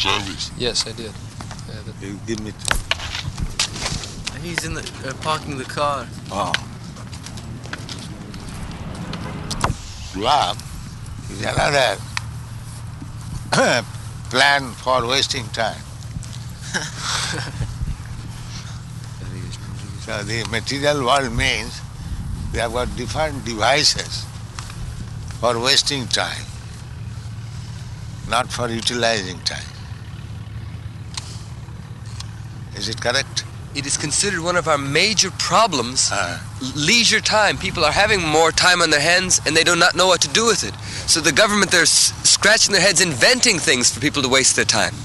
service? Yes, I did. You give me. He's in the parking the car. Oh. Love is another plan for wasting time. So the material world means they have got different devices for wasting time, not for utilizing time. Is it correct? It is considered one of our major problems, leisure time. People are having more time on their hands and they do not know what to do with it. So the government, they're scratching their heads inventing things for people to waste their time.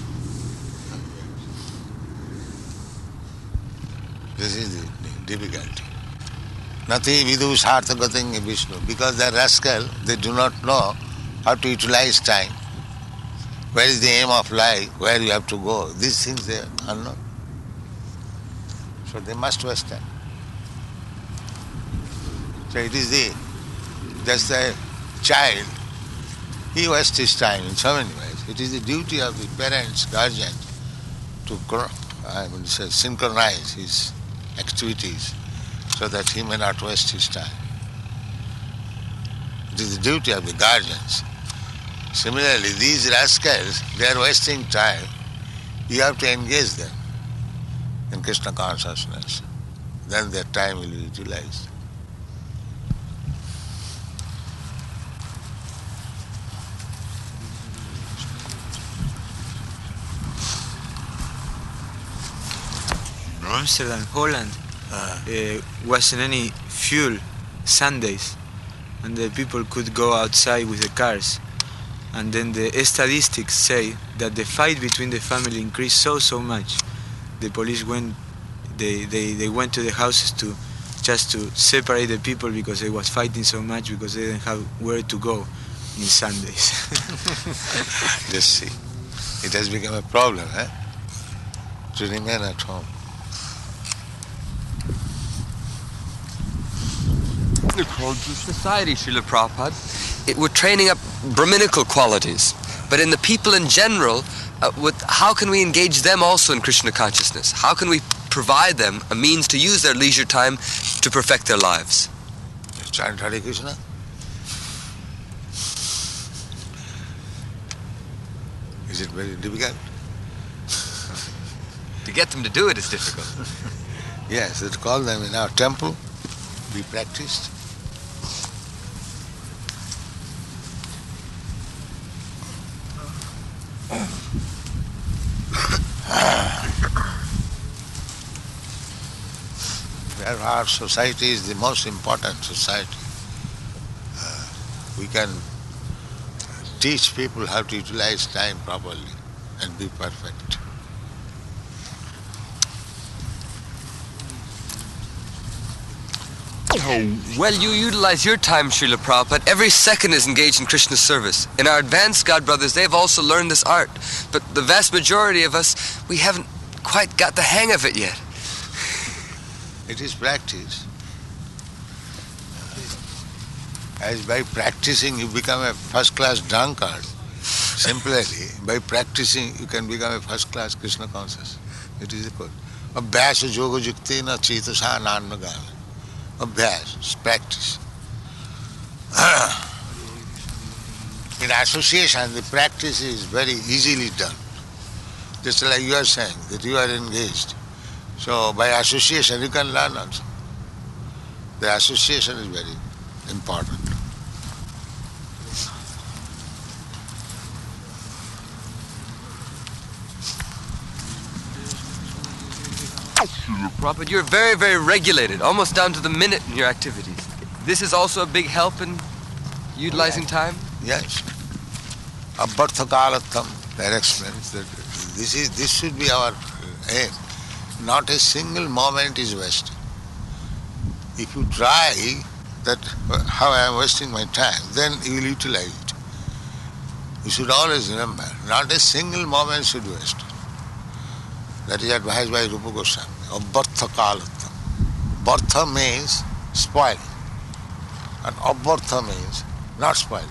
This is the difficulty. Nati vidu sarthagating Vishnu. Because they are rascal, they do not know how to utilize time. Where is the aim of life? Where you have to go? These things they are unknown. So they must waste time. So it is just a child, he wastes his time in so many ways. It is the duty of the parents, guardians, to synchronize his activities so that he may not waste his time. It is the duty of the guardians. Similarly, these rascals, they are wasting time. You have to engage them in Krishna consciousness. Then their time will be utilized. Amsterdam, Holland, wasn't any fuel Sundays, and the people could go outside with the cars. And then the statistics say that the fight between the family increased so much. The police went, they went to the houses just to separate the people because they was fighting so much because they didn't have where to go in Sundays. Just see, it has become a problem, to remain at home. The conscious society, Srila Prabhupada, we're training up Brahminical qualities, but in the people in general, how can we engage them also in Krishna consciousness? How can we provide them a means to use their leisure time to perfect their lives? Chant Hare Krishna. Is it very difficult? To get them to do it is difficult. Yes, let's call them in our temple, be practiced. Our society is the most important society. We can teach people how to utilize time properly and be perfect. Well, you utilize your time, Srila Prabhupada. Every second is engaged in Krishna's service. In our advanced God brothers, they've also learned this art. But the vast majority of us, we haven't quite got the hang of it yet. It is practice. As by practicing you become a first-class drunkard. Simply, by practicing you can become a first-class Krishna conscious. It is equal. Abhyasa yoga yukti na cetasa nanmagami. Abhyas, practice. In association, the practice is very easily done. Just like you are saying, that you are engaged. So by association you can learn also. The association is very important. Prabhupada, you're very, very regulated, almost down to the minute in your activities. This is also a big help in utilizing time? Yes. Abharthakalatham, their explains that this should be our aim. Not a single moment is wasted. If you try that how I am wasting my time, then you will utilize it. You should always remember, not a single moment should be wasted. That is advised by Rupa Goswami. Abharthakalatham. Bhartha means spoil. And abhartha means not spoil.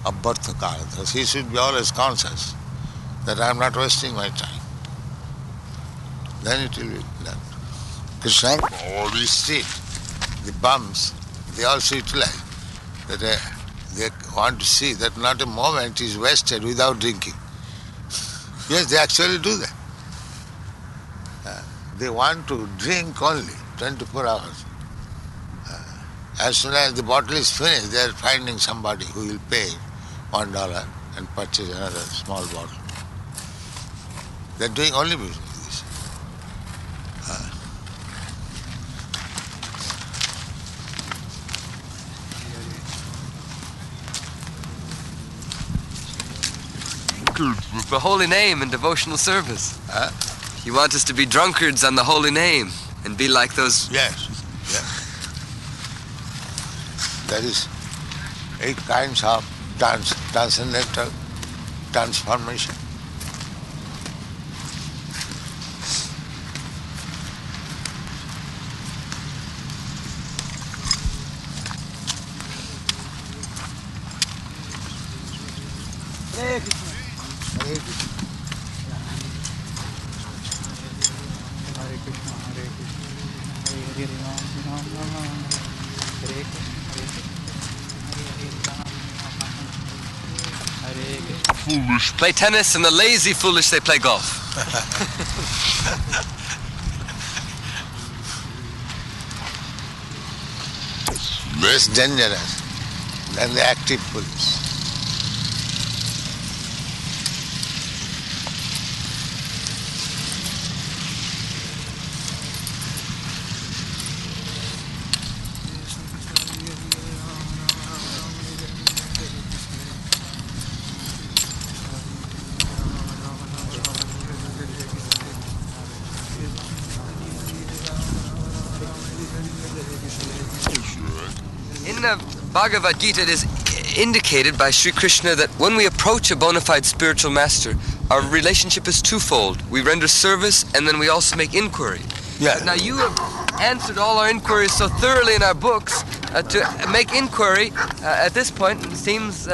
Abharthakalatham. So he should be always conscious that I am not wasting my time. Then it will be done. Krishna always see the bums, they also utilize that they want to see that not a moment is wasted without drinking. Yes, they actually do that. They want to drink only 24 hours. As soon as the bottle is finished, they are finding somebody who will pay $1 and purchase another small bottle. They are doing only business. The holy name and devotional service. You want us to be drunkards on the holy name and be like those... Yes. There is 8 kinds of transcendental transformation. Hare Krishna. Hare Krishna. Hare Krishna, Hare Krishna, Hare Hare, Ram Ram Ram, Hare Krishna, Hare Krishna, Hare Krishna. Foolish play tennis and the lazy foolish they play golf. Less dangerous than the active police. In the Bhagavad Gita, it is indicated by Sri Krishna that when we approach a bona fide spiritual master, our relationship is twofold. We render service and then we also make inquiry. Yeah. Now you have answered all our inquiries so thoroughly in our books to make inquiry at this point it seems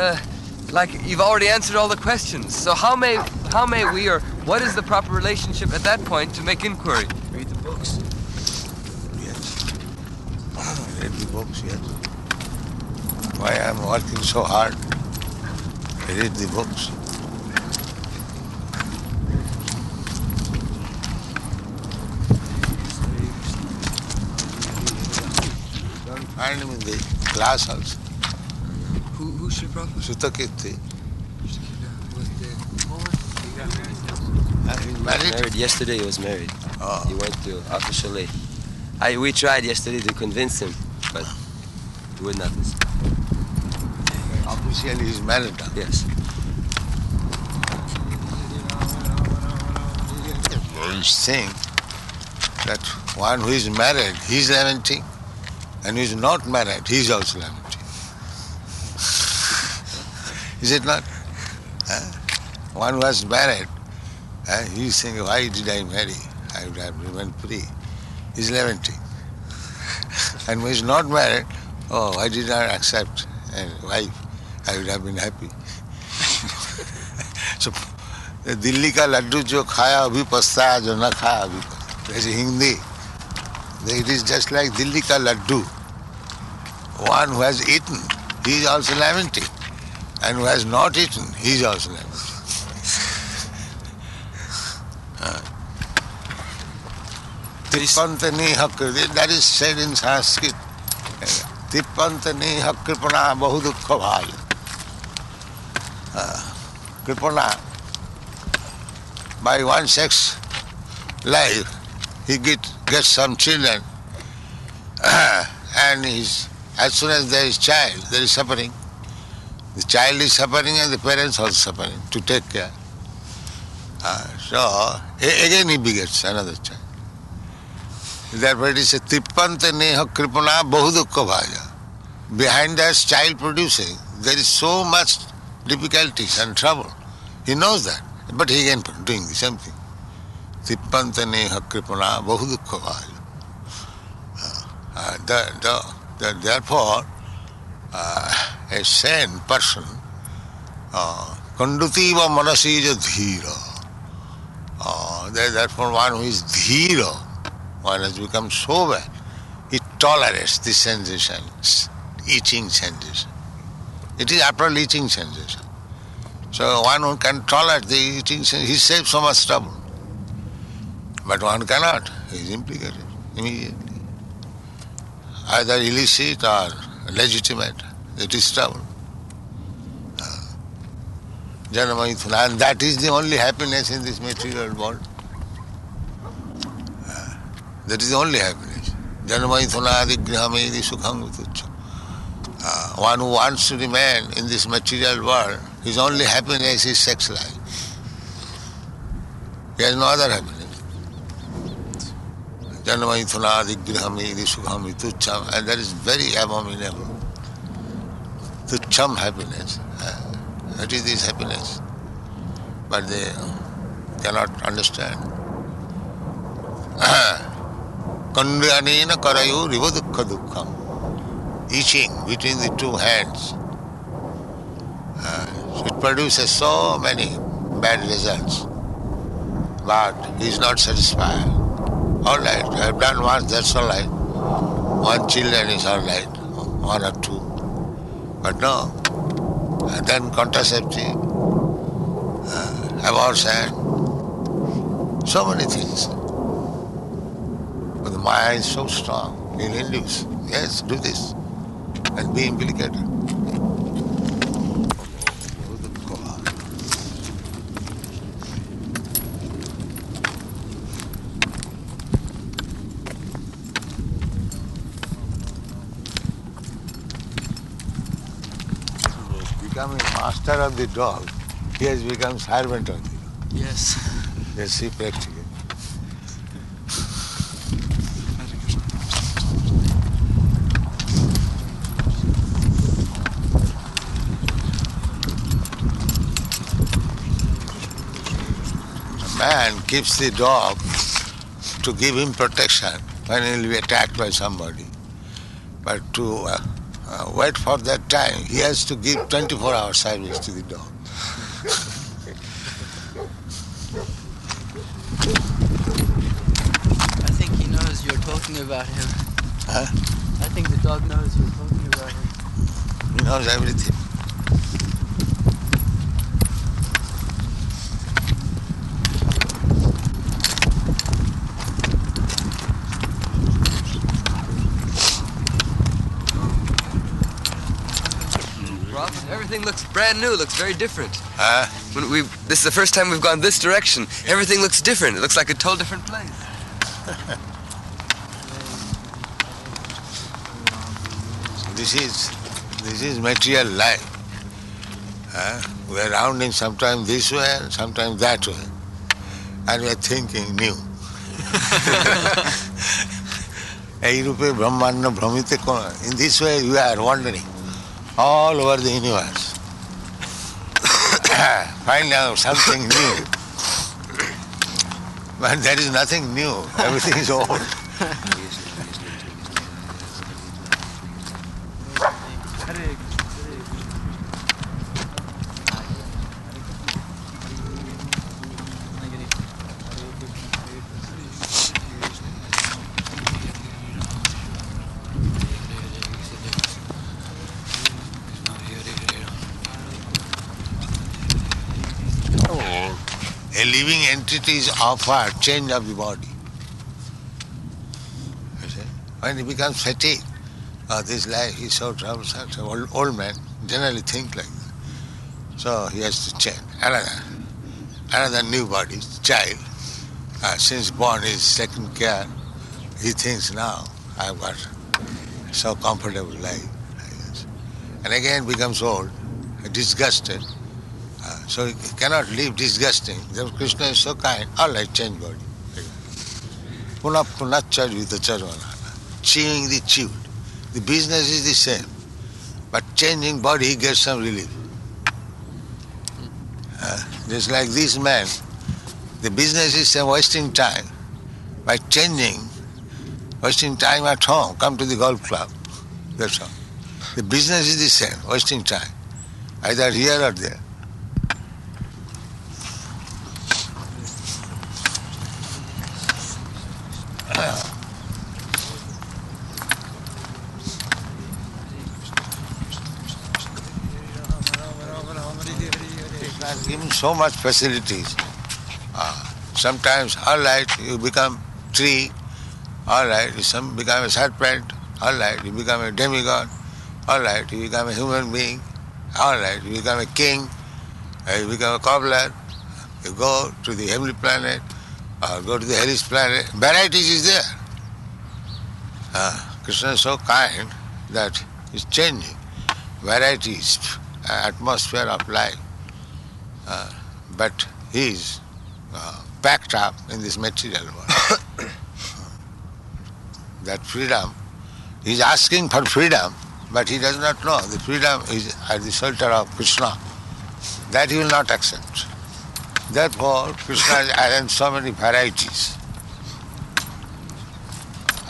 like you've already answered all the questions. So how may we, or what is the proper relationship at that point to make inquiry? Read the books. Yes. Read the books, yes. Why I am working so hard? Read the books. Don't find him in the class also. Who should Prabhupada? Sutakirti. He's Married yesterday. He was married. Oh. He went to officially. We tried yesterday to convince him, but he would not listen. Officially he's married now. Yes. He's saying that one who is married, he's lamenting, and who is not married, he's also lamenting. Is it not? One who was married, he's saying, why did I marry? I would have remained free. He's lamenting. And who is not married, oh, why did I accept a wife? I would have been happy. So, Dilli ka laddu jo khaya abhi pastaya, jo na khaya abhi pastaya. There's a Hindi. It is just like Dilli ka laddu. One who has eaten, he is also lamenting. And who has not eaten, he is also lamenting. Tippantani hakri, that is said in Sanskrit. Tippantani hakripana bahudukha bhaya. Kripana, by one sex life, he gets some children, and as soon as there is child, there is suffering. The child is suffering and the parents also suffering to take care. So again he begets another child. Therefore it is a tippanta neha kripana bahudukha bhaja. Behind that child producing, there is so much difficulties and trouble. He knows that, but he again doing the same thing. Tippanta neha kripana bahudukha bhaja. Therefore, a sane person, kandutiva manasi ja dhira. Therefore one who is dhiro, one has become sober, he tolerates the sensations, itching sensation. It is after all itching sensation. So one who can tolerate the itching sensation, he saves so much trouble. But one cannot, he is implicated immediately. Either illicit or legitimate, it is trouble. Janamaithuna, and that is the only happiness in this material world. That is the only happiness. Janamaithuna adigrahamedi sukham vituccha. One who wants to remain in this material world, his only happiness is sex life. He has no other happiness. Janamaithuna adigrahamedi sukham vituccham, and that is very abominable. Tucham happiness. That is this happiness. But they cannot understand. Kandyanena karayu riva dukkha dukkham. Itching between the two hands. It produces so many bad results. But he is not satisfied. All right, I have done once, that's all right. One children is all right, one or two. But no. And then contraceptive, abortion, so many things. But the Maya is so strong, it will induce. Yes, do this, and be implicated. Becoming master of the dog, he has become servant of the dog. Yes. Yes, see practically. A man keeps the dog to give him protection when he will be attacked by somebody. But to wait for that time, he has to give 24-hour service to the dog. I think he knows you're talking about him. Huh? I think the dog knows you're talking about him. He knows everything. Everything looks brand new, looks very different. Huh? This is the first time we've gone this direction. Everything looks different. It looks like a total different place. This is material life. We are rounding sometimes this way and sometimes that way. And we are thinking new. In this way we are wandering all over the universe. Find out something new. But there is nothing new. Everything is old. A living entity is offered change of the body. You see? When he becomes fatigued, this life is so troublesome, so old man generally think like that. So he has to change. Another new body, child. Since born he is taken care, he thinks now I've got so comfortable life. And again becomes old, disgusted. So he cannot live disgusting. Then Krishna is so kind, all right, change body. Puna punacharvita charvana. Chewing the chewed. The business is the same. But changing body, he gets some relief. Just like this man, the business is same, wasting time. By changing, wasting time at home, come to the golf club. That's all. The business is the same, wasting time. Either here or there. so much facilities. Sometimes, all right, you become tree, all right, you become a serpent, all right, you become a demigod, all right, you become a human being, all right, you become a king, you become a cobbler, you go to the heavenly planet, or go to the hellish planet. Varieties is there. Krishna is so kind that he's changing varieties, atmosphere of life. But he is packed up in this material world. That freedom, he is asking for freedom, but he does not know the freedom is at the shelter of Krishna. That he will not accept. Therefore, Krishna has arranged so many varieties.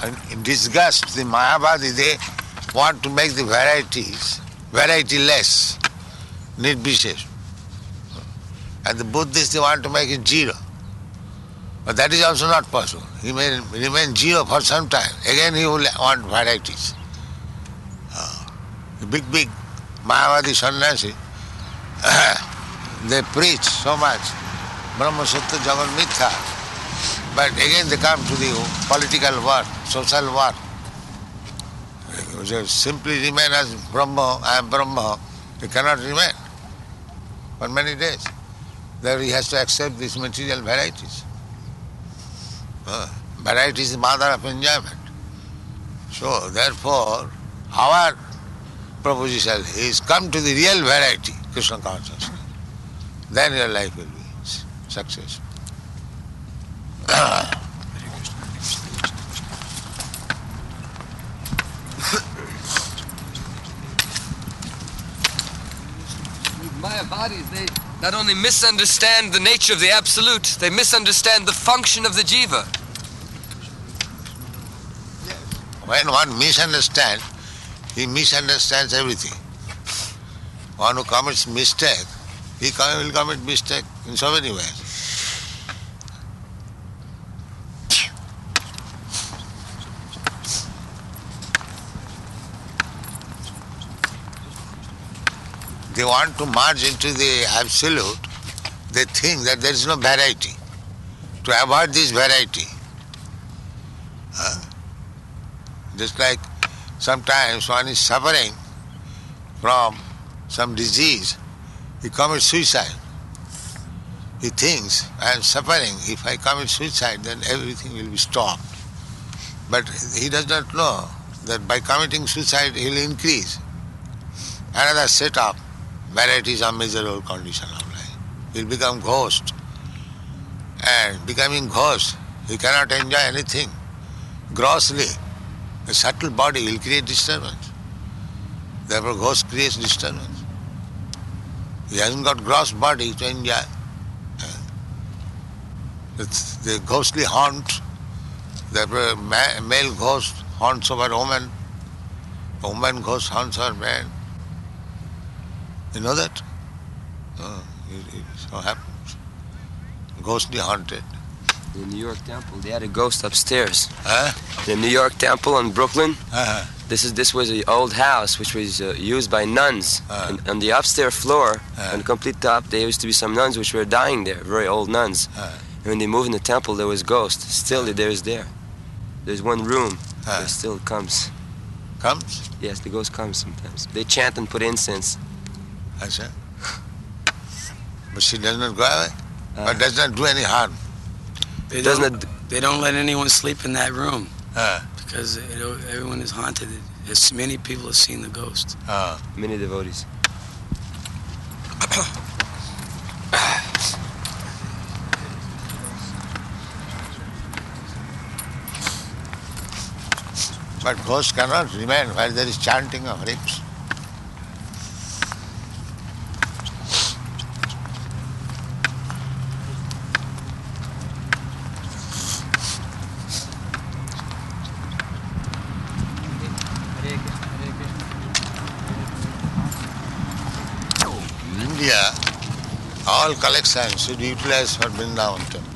And in disgust, the Mayavadi, they want to make the varieties variety-less, nirvishesh. And the Buddhists, they want to make it zero. But that is also not possible. He may remain zero for some time. Again he will want varieties. The big Mayavadi sannyasi, they preach so much, Brahma Sutta Jagan Mithya. But again they come to the political work, social work. They simply remain as Brahma, I am Brahma. They cannot remain for many days. There he has to accept these material varieties. Variety is the mother of enjoyment. So therefore, our proposition is come to the real variety, Krishna consciousness. Then your life will be successful. Mayavadis, they not only misunderstand the nature of the Absolute, they misunderstand the function of the jiva. When one misunderstands, he misunderstands everything. One who commits mistake, he will commit mistake in so many ways. They want to merge into the Absolute. They think that there is no variety. To avoid this variety, just like sometimes one is suffering from some disease, he commits suicide. He thinks, I am suffering, if I commit suicide then everything will be stopped. But he does not know that by committing suicide he will increase another set of varieties of miserable condition of life. He will become ghost. And becoming ghost, he cannot enjoy anything. Grossly, a subtle body will create disturbance. Therefore, ghost creates disturbance. He hasn't got gross body to enjoy. It's the ghostly haunt. Therefore, a male ghost haunts over woman. A woman ghost haunts over man. You know that? It so happens. Ghostly haunted. In the New York Temple, they had a ghost upstairs. Huh? The New York Temple in Brooklyn. Uh-huh. This was an old house which was used by nuns. And on the upstairs floor, on the complete top, there used to be some nuns which were dying there, very old nuns. And when they moved in the temple, there was ghosts. Still, there's there. There's one room that still comes. Comes? Yes, the ghost comes sometimes. They chant and put incense. I said. But she does not go away. But does not do any harm. They don't let anyone sleep in that room because everyone is haunted. As many people have seen the ghost. Many devotees. But ghost cannot remain while there is chanting of Hare Krishna. In India, all collections should be utilized for Vrindavan temple.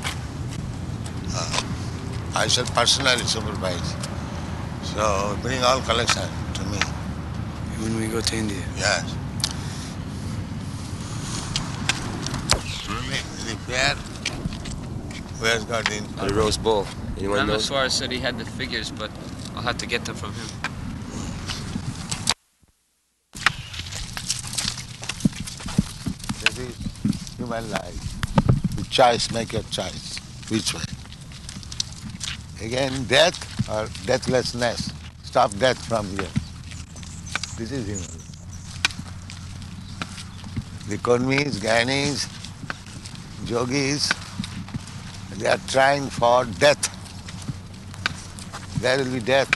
I shall personally supervise. So bring all collection to me. When we go to India. Yes. Where? Where's got in? The rose bowl. Anyone knows? Ramaswara said he had the figures, but I'll have to get them from him. That is human life. You choice, make your choice. Which way? Again, death or deathlessness. Stop death from here. This is human life. The Kurmis, Gyanis, Yogis, they are trying for death. There will be death.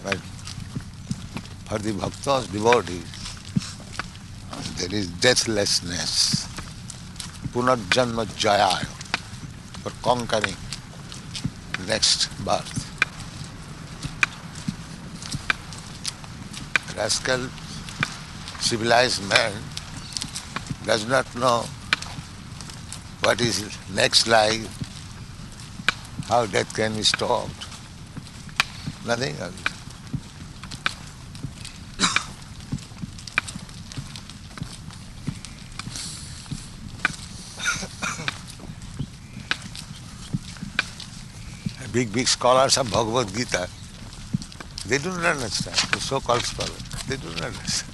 But for the bhaktas, devotees, there is deathlessness. Punarjanma jaya, for conquering next birth. Rascal, civilized man does not know what is next life, how death can be stopped. Nothing of it. Big scholars of Bhagavad Gita, they do not understand. The so-called scholars, they do not understand.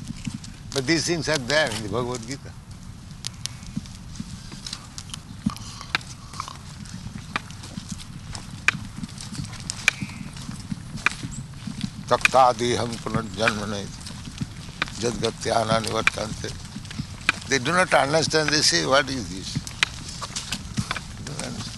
But these things are there in the Bhagavad Gita. Taktadiham punarjanmane jadgatyana nivartante. They do not understand. They say, what is this? They don't understand.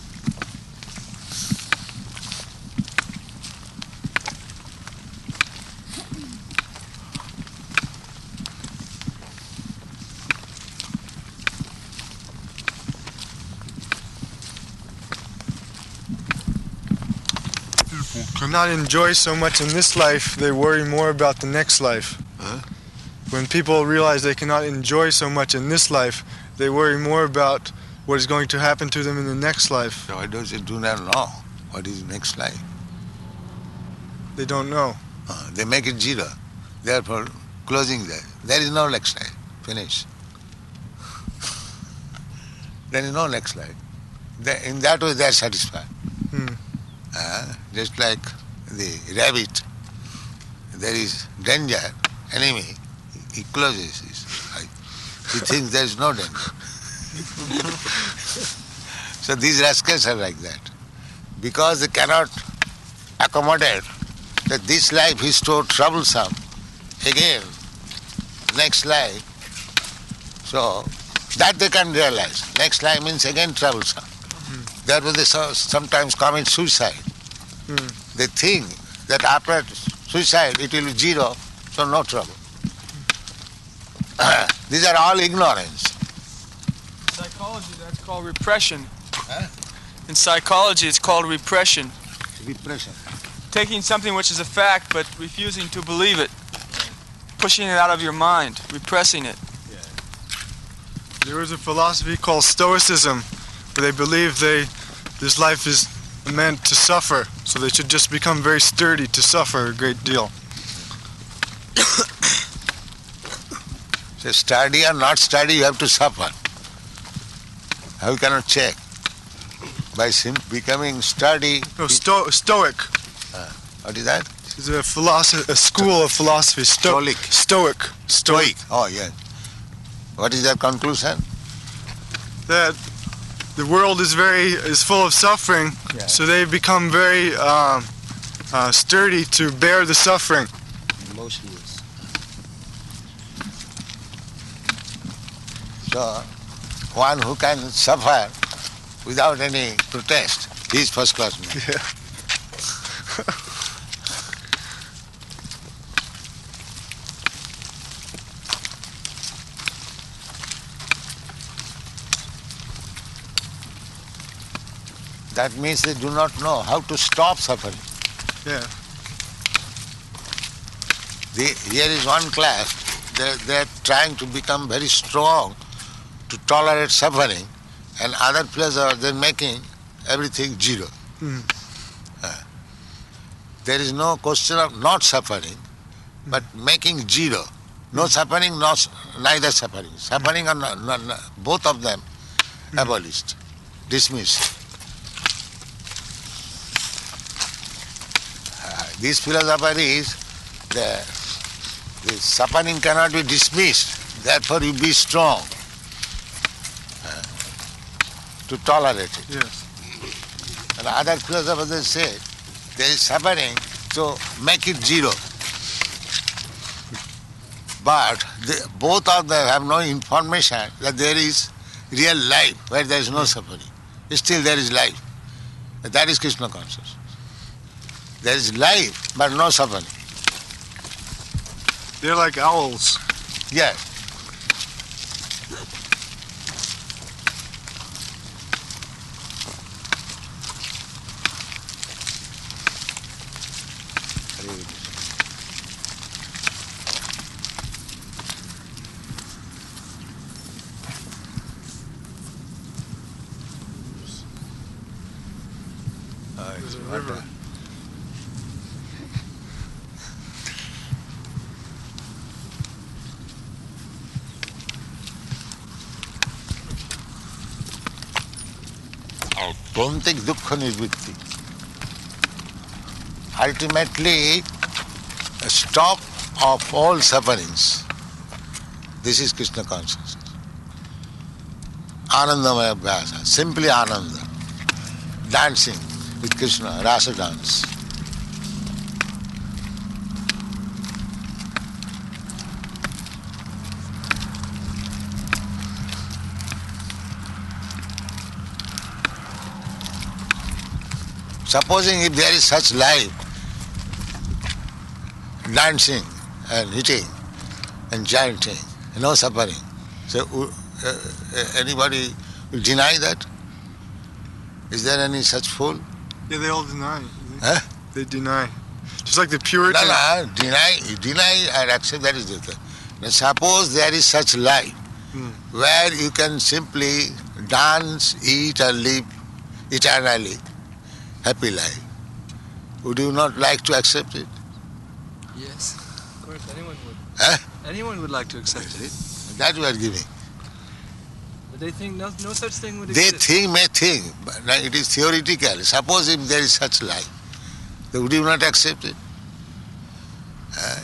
Cannot enjoy so much in this life, they worry more about the next life. Huh? When people realize they cannot enjoy so much in this life, they worry more about what is going to happen to them in the next life. So why does it do not know what is next life? They don't know. They make it zero. Therefore, closing there. There is no next life. Finish. There is no next life. In that way, they are satisfied. Just like the rabbit, there is danger, enemy, he closes his eye. He thinks there is no danger. So these rascals are like that. Because they cannot accommodate that this life is so troublesome, again, next life, so that they can realize. Next life means again troublesome. Therefore they sometimes commit suicide. They think that after suicide it will be zero, so no trouble. These are all ignorance. Psychology, that's called repression. Huh? In psychology, it's called repression. Repression. Taking something which is a fact, but refusing to believe it. Pushing it out of your mind, repressing it. There is a philosophy called Stoicism, where they believe this life is meant to suffer, so they should just become very sturdy to suffer a great deal. So study or not study, you have to suffer. How you cannot check? By becoming sturdy. No, Stoic. What is that? It's a school of philosophy. Stoic. Stoic. Oh, yes. What is their conclusion? That the world is full of suffering, so they become very sturdy to bear the suffering. Motionless. So, one who can suffer without any protest, he is first class man. Yeah. That means they do not know how to stop suffering. Yeah. Here is one class, they are trying to become very strong to tolerate suffering, and other places they are making everything zero. There is no question of not suffering, but making zero. No suffering, neither suffering. Suffering or both of them abolished, dismissed. This philosopher is the suffering cannot be dismissed, therefore you be strong to tolerate it. Yes. And other philosophers say there is suffering, so make it zero. But both of them have no information that there is real life where there is no suffering. Still there is life. That is Krishna consciousness. There is life but no suffering. They're like owls. Yes. There's a river. Authentic dukkha nivritti. Ultimately, a stop of all sufferings. This is Krishna consciousness. Anandamaya abhyasa, simply ananda. Dancing with Krishna, rasa dance. Supposing if there is such life, dancing and eating and chanting, no suffering, so anybody will deny that? Is there any such fool? Yeah, they all deny. Huh? They deny. Just like the Puritans. No, deny and accept, that is different. Now suppose there is such life where you can simply dance, eat and live eternally, happy life. Would you not like to accept it? Yes, of course, anyone would. Huh? Anyone would like to accept it. That we are giving. But they think no such thing would They exist. may think, but it is theoretical. Suppose if there is such life, then would you not accept it?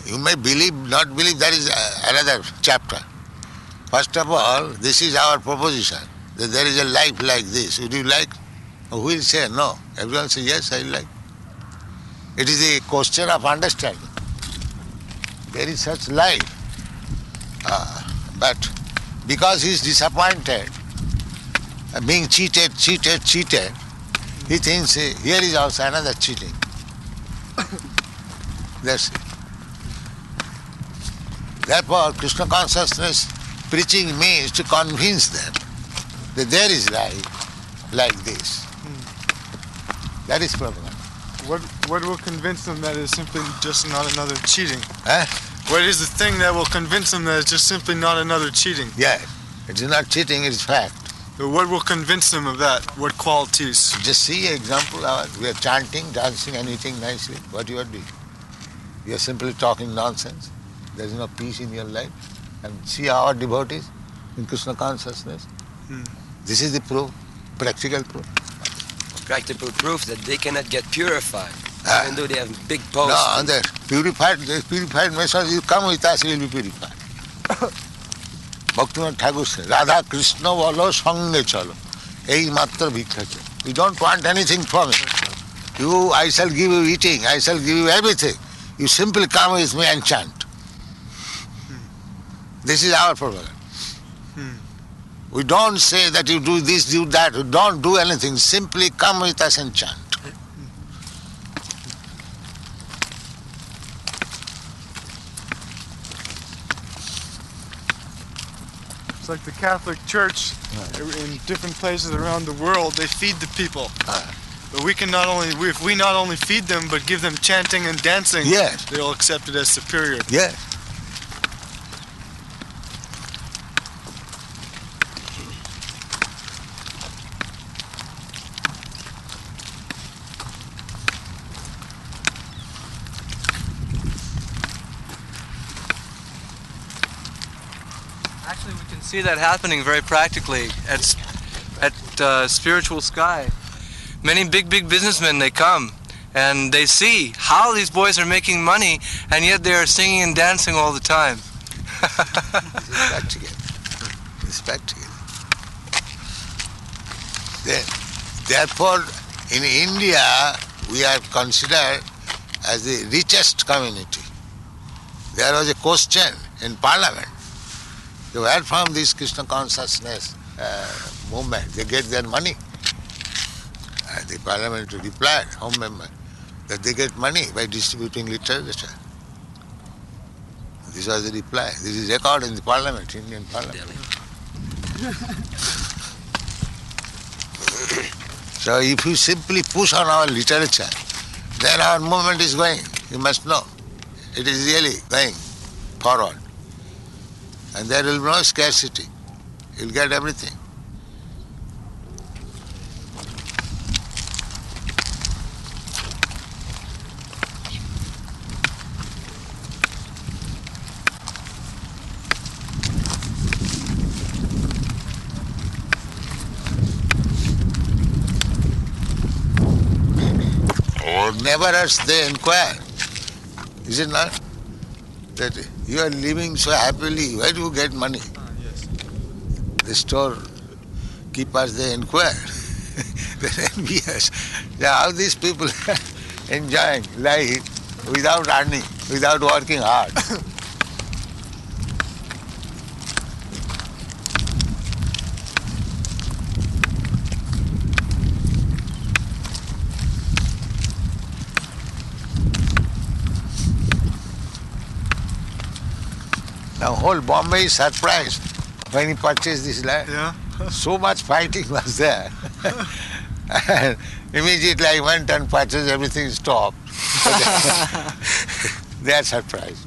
You may believe, not believe, that is another chapter. First of all, this is our proposition, that there is a life like this. Would you like? Who will say no? Everyone say yes, I like. It is a question of understanding. There is such life. But because he is disappointed, being cheated, he thinks here is also another cheating. That's it. Therefore, Krishna consciousness preaching means to convince them that there is life like this. That is Prabhupada. What will convince them that it is simply just not another cheating? Huh? What is the thing that will convince them that it's just simply not another cheating? Yes. It is not cheating, it is fact. What will convince them of that? What qualities? Just see an example. We are chanting, dancing and eating nicely. What you are doing? You are simply talking nonsense. There is no peace in your life. And see our devotees in Krishna consciousnness. This is the proof, practical proof. Practical proof that they cannot get purified, even though they have big posts. No, the purified message, you come with us, you will be purified. Bhaktivinoda Thakur said, Radha Krishna bolo sange chalo. Ei matra bhikkha cha. We don't want anything from it. I shall give you eating, I shall give you everything. You simply come with me and chant. This is our program. We don't say that you do this, do that. We don't do anything. Simply come with us and chant. It's like the Catholic Church in different places around the world, they feed the people. But we can if we not only feed them, but give them chanting and dancing, Yes. they'll accept it as superior. Yes. see that happening very practically at Spiritual Sky. Many big businessmen, they come and they see how these boys are making money, and yet they are singing and dancing all the time. It's practical. Therefore, in India, we are considered as the richest community. There was a question in Parliament. Where from this Krishna consciousness movement they get their money? The Parliament replied, Home Member, that they get money by distributing literature. This was the reply. This is recorded in the Parliament, Indian Parliament. So if you simply push on our literature, then our movement is going. You must know. It is really going forward. And there will be no scarcity. You'll get everything. Never as they inquire. Is it not? That you are living so happily, where do you get money? Yes. The store keepers, they inquire. They're envious. How these people enjoying life without earning, without working hard. Now whole Bombay is surprised when he purchased this land. Yeah. So much fighting was there. And immediately I went and purchased, everything stopped. They are surprised.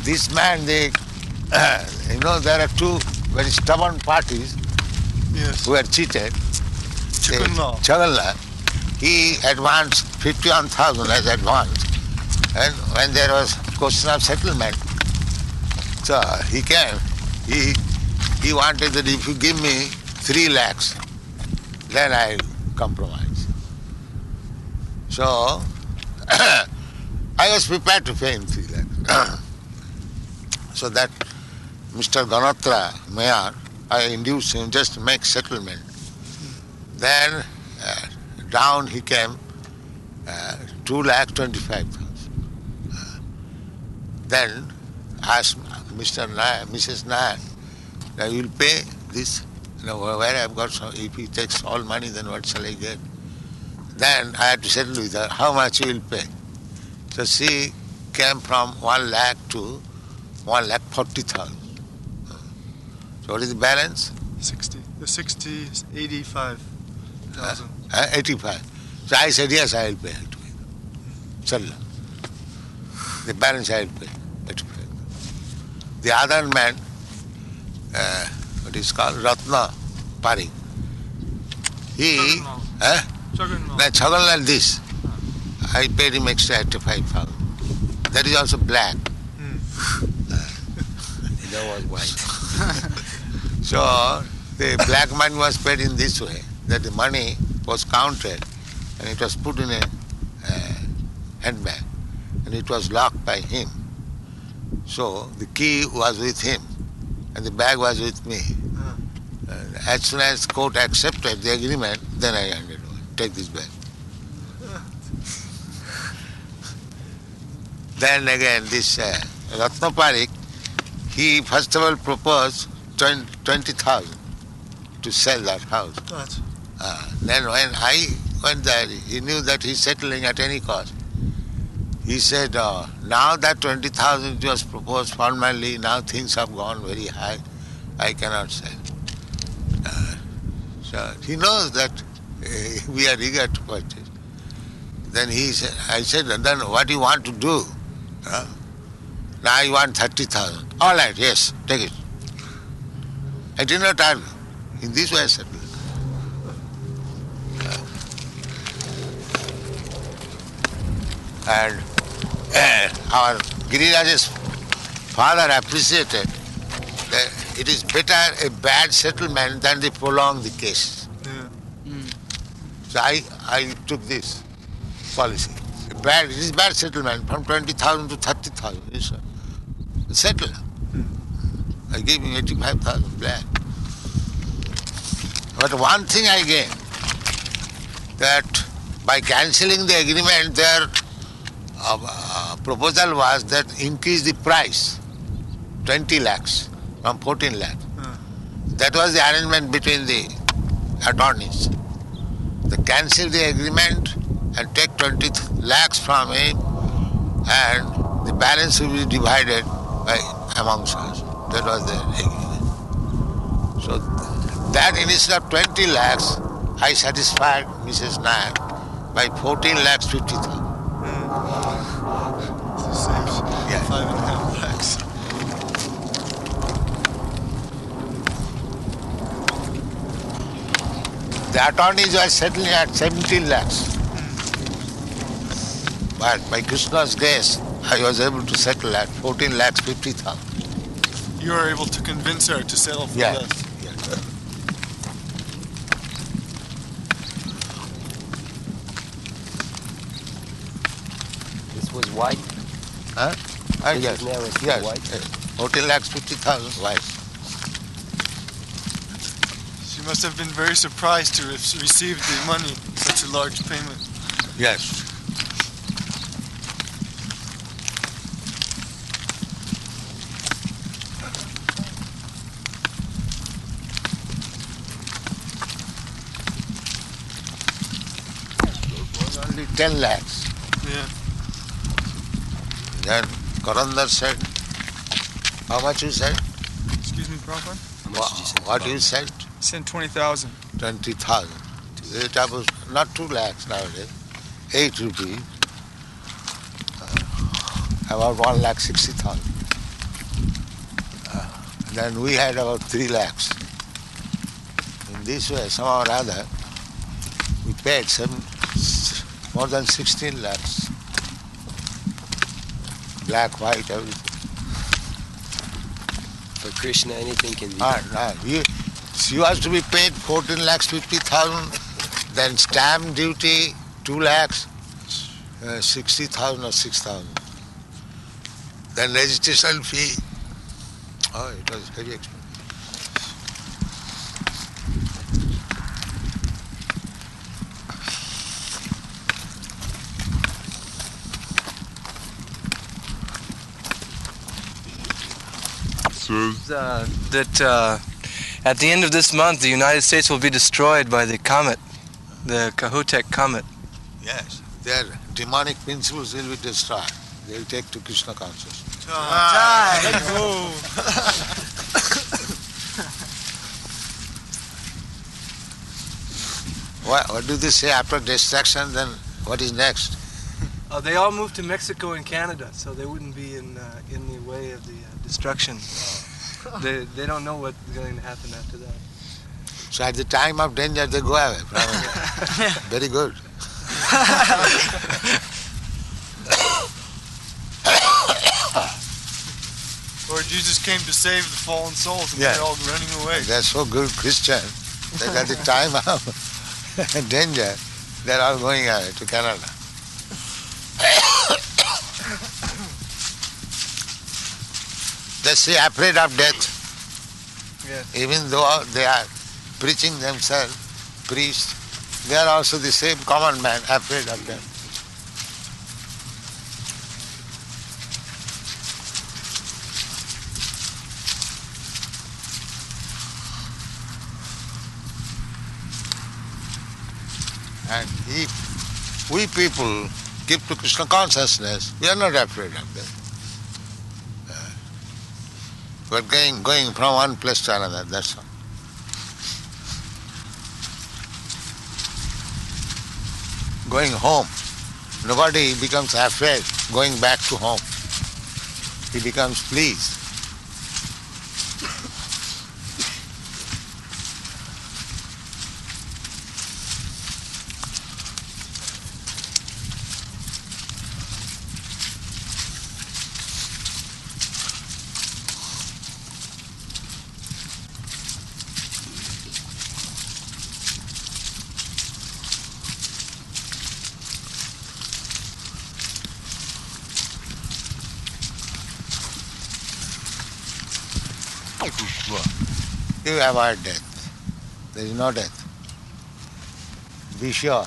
This man, there are two very stubborn parties who are cheated. Chagalna, he advanced 51,000 as advance, and when there was question of settlement, so he came. He wanted that if you give me 3 lakhs, then I'll compromise. So I was prepared to pay him 3 lakhs. So that Mr. Ganatra, Mayor, I induced him just to make settlement. Then down he came, 2,25,000. Then asked Mr. Nair, Mrs. Nair, now you'll pay this. Where I've got some, if he takes all money, then what shall I get? Then I had to settle with her, how much you will pay. So she came from 1 lakh to 1,40,000. So what is the balance? 60. The 60 is 85,000. 85. So I said, yes, I will pay 85. Srila. The balance I will pay 85. The other man, what is called Ratna Parik, he, Chagalnal this, I paid him extra 85,000. That is also black. That was white. So the black money was paid in this way, that the money was counted and it was put in a handbag and it was locked by him. So the key was with him and the bag was with me. As soon as court accepted the agreement, then I handed over, take this bag. Then again this Ratna Parik, he first of all proposed 20,000 to sell that house. Then when I went there, he knew that he's settling at any cost. He said, now that 20,000 was proposed formally, now things have gone very high, I cannot sell. So he knows that we are eager to purchase. Then I said, then what do you want to do? Now you want 30,000. All right, yes, take it. I did not argue. In this way I settled. And our Giriraj's father appreciated that it is better a bad settlement than to prolong the case. So I took this policy. It is bad settlement from 20,000 to 30,000. Settle. I gave him 85,000 black. But one thing I gained, that by cancelling the agreement, their proposal was that increase the price, 20 lakhs from 14 lakhs. That was the arrangement between the attorneys. They cancel the agreement and take 20 lakhs from him, and the balance will be divided amongst us. That was the agreement. So that instead of 20 lakhs, I satisfied Mrs. Nair by 14 lakhs 50,000. Yeah. 5.5 lakhs. The attorneys were settling at 17 lakhs. But by Krishna's grace, I was able to settle at 14 lakhs 50,000. You were able to convince her to settle for Yeah. less. This was white. Huh? Yes. Now it's Yes. white. 14 lakhs 50,000 white. She must have been very surprised to have received the money, such a large payment. Yes. It was only 10 lakhs. Yeah. Then Karandar said, how much you said? Excuse me, Prabhupada? What you said? Sent 20,000. 20,000. It was not 2 lakhs nowadays. 8 rupees. About 1,60,000. Then we had about 3 lakhs. In this way, somehow or other, we paid more than 16 lakhs. Black, white, everything. For Krishna, anything can be done. She was to be paid 14 lakhs 50,000, then stamp duty 2 lakhs 60,000 or 6,000. Then registration fee. Oh, it was very expensive. That at the end of this month, the United States will be destroyed by the comet, the Kahutek comet. Yes, their demonic principles will be destroyed. They will take to Krishna consciousness. What do they say after destruction? Then what is next? They all moved to Mexico and Canada, so they wouldn't be in the way of the destruction. They don't know what's going to happen after that. So at the time of danger, they go away. Very good. Lord Jesus came to save the fallen souls, and Yeah. they're all running away. They're so good Christian that at the time of danger, they're all going away to Canada. They say afraid of death. Yes. Even though they are preaching themselves, priests, they are also the same common man, afraid of death. And if we people keep to Krishna consciousness, we are not afraid of death. We're going from one place to another, that's all. Going home, nobody becomes afraid going back to home. He becomes pleased. you avoid death. There is no death. Be sure.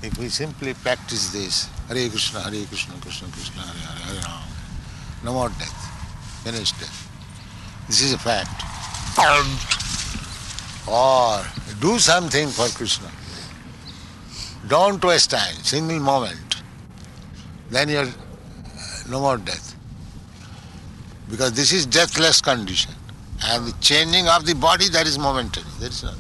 If we simply practice this, Hare Krishna, Krishna Krishna, Hare Hare, Ram, no more death. Finished death. This is a fact. Or do something for Krishna. Don't waste time, single moment. Then you're no more death. Because this is deathless condition. And the changing of the body, that is momentary. That is not.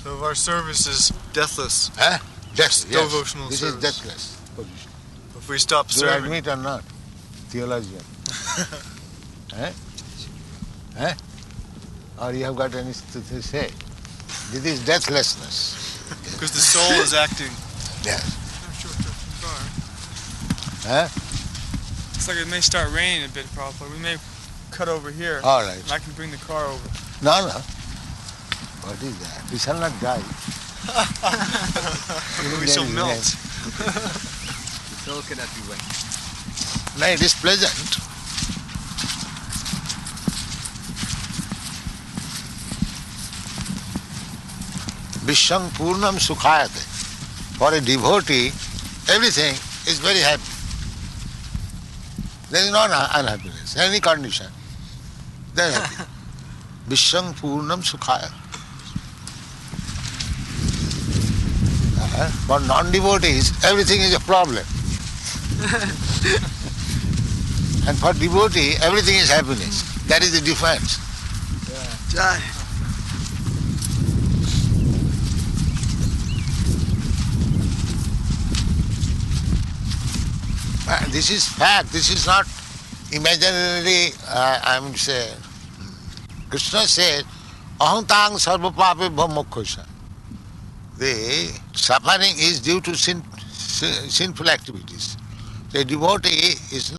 So our service is deathless. Death, yes. Devotional This service. is deathless position. If we stop Do you serving, admit or not? Theologian. Or you have got anything to say? This is deathlessness. because the soul is acting. Yes. Looks like it may start raining a bit, Prabhupada. We may cut over here. All right. And I can bring the car over. No. What is that? We shall not die. We shall melt. The soul cannot be wet. No, it is pleasant. Vishwam Purnam Sukhayate. For a devotee, everything is very happy. There is no unhappiness, any condition. They are happy. Vishwam Purnam Sukhayate. For non-devotees, everything is a problem. And for devotee, everything is happiness. That is the difference. Jai. This is fact. This is not imaginary. I'm saying. Krishna said, "Aham tang sarva pape bhamokkhosa." The suffering is due to sinful activities. The devotee is